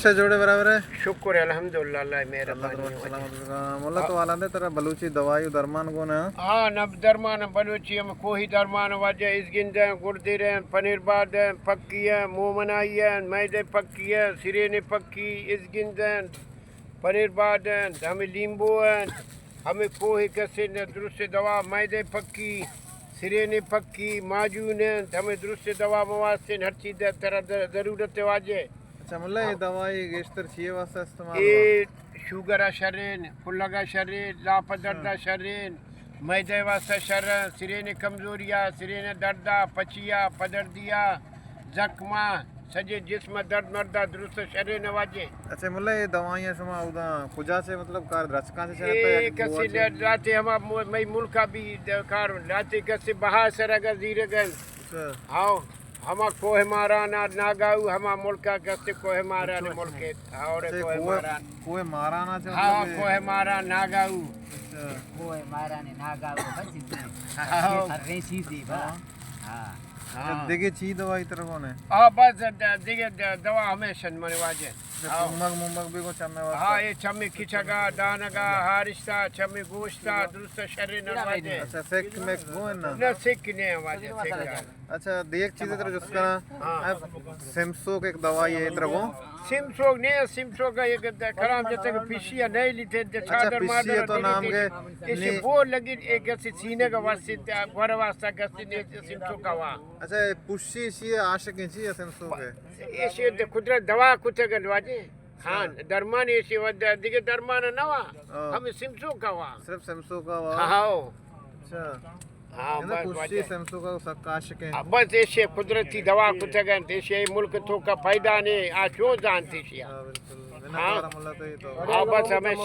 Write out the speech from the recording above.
से जोड़े बराबर है शुक्र है अल्हम्दुलिल्लाह अल्लाह मेहरबानी मुल्ला तो वाला दे तेरा बलूची दवाई दरमान को ना हाँ नब दरमान बलूची हम कोही दरमान वाजे इसगिंद गुर्दे पनीर बाद पक्की है मोमनाई है मैदे पक्की है सिरे ने पक्की इसगिंद पनीर बाद हमें लींबू है हमें कोही कैसे दुरुस्त दवा मैदे पक्की सिरे ने पक्की माजून है हमें दुरुस्त दवा मवाद से हर चीज़ तरह ज़रूरत वाजे। अच्छा मुल्ला ये दवाई गेस्टर चाहिए वास्ते इस्तेमाल ये शुगर शरीन कुल्लगा शरीन लापदर्दा शरीन मैदे वास्ते शर सिरे ने कमजोरिया सिरे ने दर्दा पचिया पदर्दिया जख्मा सजे जिस्म दर्द मर्दा दुरुस्त शरीर नवाजे। अच्छा मुल्ला ये दवाइयाँ समा उदा कुजा से मतलब कार रचका से चलता ये है कसी लाते हम मई मुल्का भी कार लाते कसी बहा सरगा जीरे गन आओ हमा कोह माराना नागाऊ हमा मुल्का कसी कोह माराने मुल्के और कोई माराना चाहिए हाँ कोह मारा नागाऊ कोई मारा ने नागाऊ बच्ची रेसी दी बा हाँ देखिए ची दवाई तरह कौन है हाँ बस देखिए दवा हमेशा मने वाजे मुंबक भी को चम्मे वास्ते हाँ ये चम्मी खिचगा दानगा हारिस्ता चम्मी गोश्ता दुरुस्त शरीर नवाजे। अच्छा सेक में को है ना न सिक ने वाजे अच्छा देख चीज़ तरह जिसका सिम्सो एक दवाई है तरह को सिमसोग ने सिमसोग का एक खराब जैसे कि पिशिया नहीं लीते चादर मादर तो नाम के इसे वो लगी एक ऐसे सीने का वास्ते घर वास्ता गस्ती ने सिमसोग का वा अच्छा पुशी सी आशिक ची है सिम्सो के ऐसे कुदरत दवा कुछ कर वाजे हाँ दरमान ऐसे वद दिखे दरमान नवा हम सिमसोग का वा सिर्फ सिम्सो का वा हाँ अच्छा हाँ बस पुशी सिम्सो का सब आशिक है बस ऐसे कुदरती दवा कुछ कर ऐसे मुल्क तो का फायदा नहीं आ क्यों जानती सी बिल्कुल बिना मुल्ला तो ये तो हाँ बस हमें